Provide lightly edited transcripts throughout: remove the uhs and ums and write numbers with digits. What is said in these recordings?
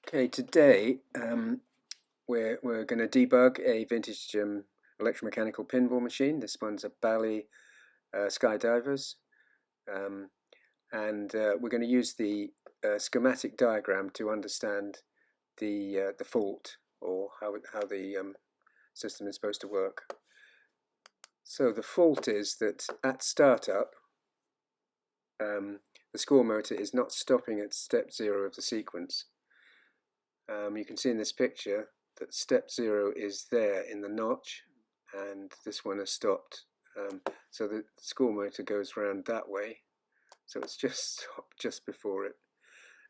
Okay, today we're going to debug a vintage electromechanical pinball machine. This one's a Bally Skydivers, and we're going to use the schematic diagram to understand the fault, or how the system is supposed to work. So the fault is that at startup, the score motor is not stopping at step 0 of the sequence. You can see in this picture that step 0 is there in the notch, and this one has stopped. So the score motor goes around that way, so it's just stopped just before it.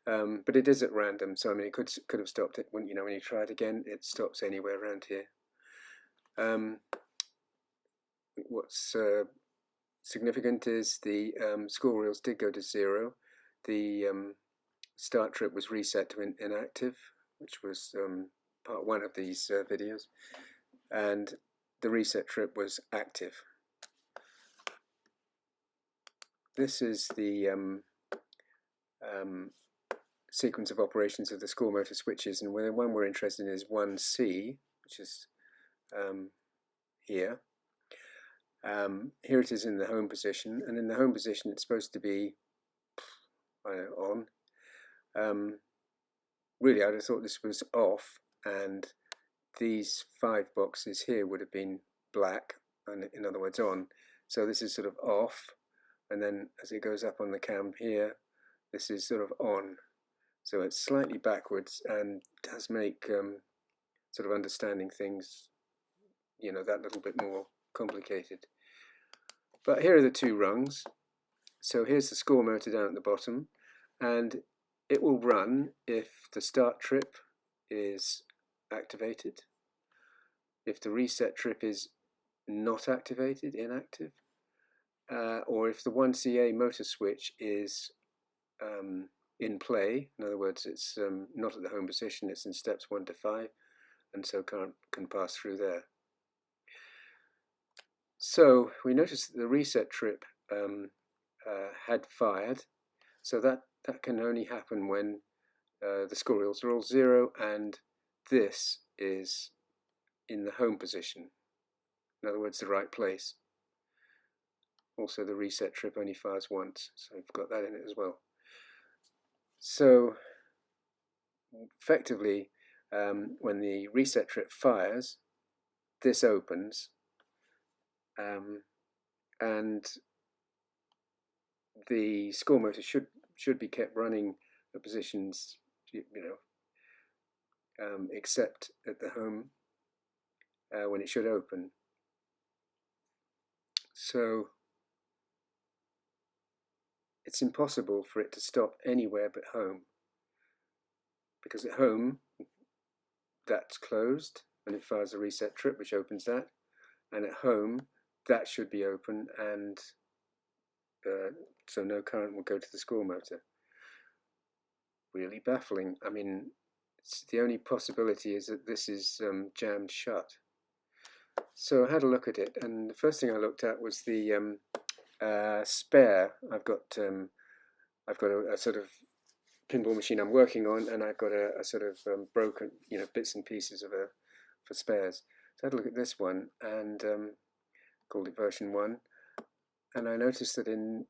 But it is at random, so I mean it could have stopped it when you try it again. It stops anywhere around here. What's significant is the score wheels did go to 0. The start trip was reset to inactive, which was part 1 of these videos, and the reset trip was active. This is the sequence of operations of the score motor switches, and the one we're interested in is 1C, which is here. Here it is in the home position, and in the home position it's supposed to be on. Really, I'd have thought this was off, and these 5 boxes here would have been black, and in other words on. So this is sort of off, and then as it goes up on the cam here, this is sort of on. So it's slightly backwards, and does make sort of understanding things, that little bit more complicated. But here are the 2 rungs. So here's the score motor down at the bottom, and it will run if the start trip is activated, if the reset trip is not activated, inactive, or if the 1CA motor switch is in play. In other words, it's not at the home position, it's in steps 1 to 5, and so can pass through there. So we noticed that the reset trip had fired, so that can only happen when the score wheels are all 0 and this is in the home position, in other words the right place. Also the reset trip only fires once, so we've got that in it as well. So effectively, when the reset trip fires, this opens, and the score motor should be kept running at positions, except at the home when it should open. So it's impossible for it to stop anywhere but home, because at home that's closed and it fires a reset trip which opens that, and at home that should be open, and so no current will go to the score motor. Really baffling. I mean, the only possibility is that this is jammed shut. So I had a look at it, and the first thing I looked at was the spare. I've got a sort of pinball machine I'm working on, and I've got a sort of broken, bits and pieces of for spares. So I had a look at this one and called it version 1, and I noticed that in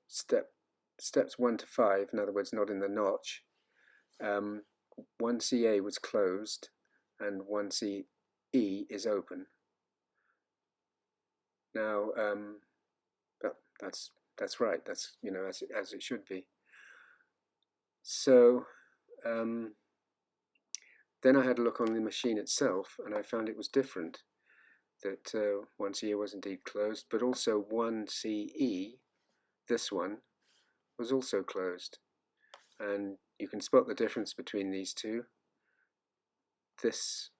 steps 1 to 5, in other words not in the notch, 1CA was closed and 1CE is open. Now that's right, that's as it should be. So then I had a look on the machine itself, and I found it was different, that 1CA was indeed closed, but also 1CE, this one, was also closed. And you can spot the difference between these two. This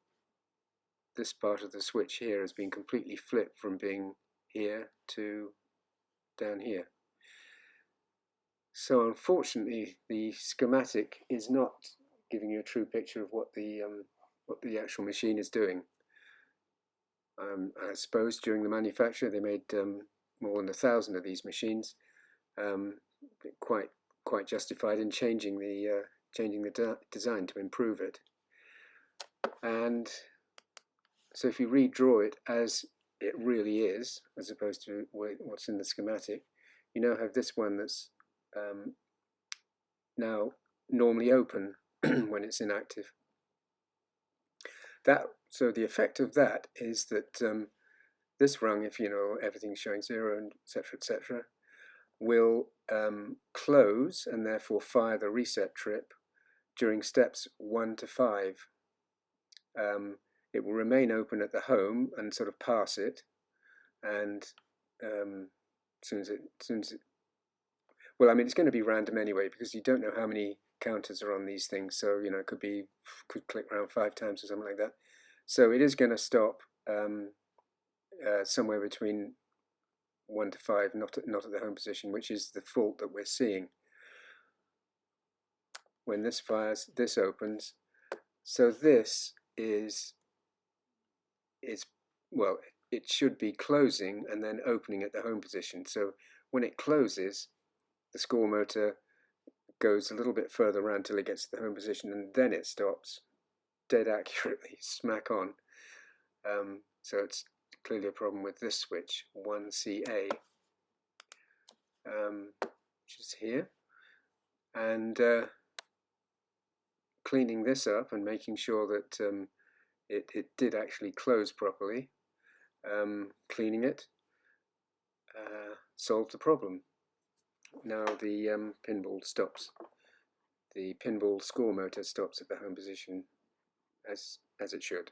part of the switch here has been completely flipped from being here to down here. So unfortunately the schematic is not giving you a true picture of what the actual machine is doing. I suppose during the manufacture they made more than 1,000 of these machines. Quite justified in changing the changing the design to improve it. And so if you redraw it as it really is, as opposed to what's in the schematic, you now have this one that's now normally open when it's inactive. So the effect of that is that this rung, if you know everything's showing 0 and etc., will close and therefore fire the reset trip during steps 1 to 5. It will remain open at the home and sort of pass it, and as soon as it, well, I mean, it's going to be random anyway because you don't know how many counters are on these things, so you know it could click around 5 times or something like that. So it is going to stop somewhere between 1 to 5, not at the home position, which is the fault that we're seeing. When this fires, this opens. So this is well, it should be closing and then opening at the home position. So when it closes, the score motor goes a little bit further around till it gets to the home position, and then it stops dead accurately, smack on. So it's clearly a problem with this switch, 1CA, which is here. And cleaning this up and making sure that it did actually close properly, cleaning it, solved the problem. Now the pinball stops. The pinball score motor stops at the home position as it should.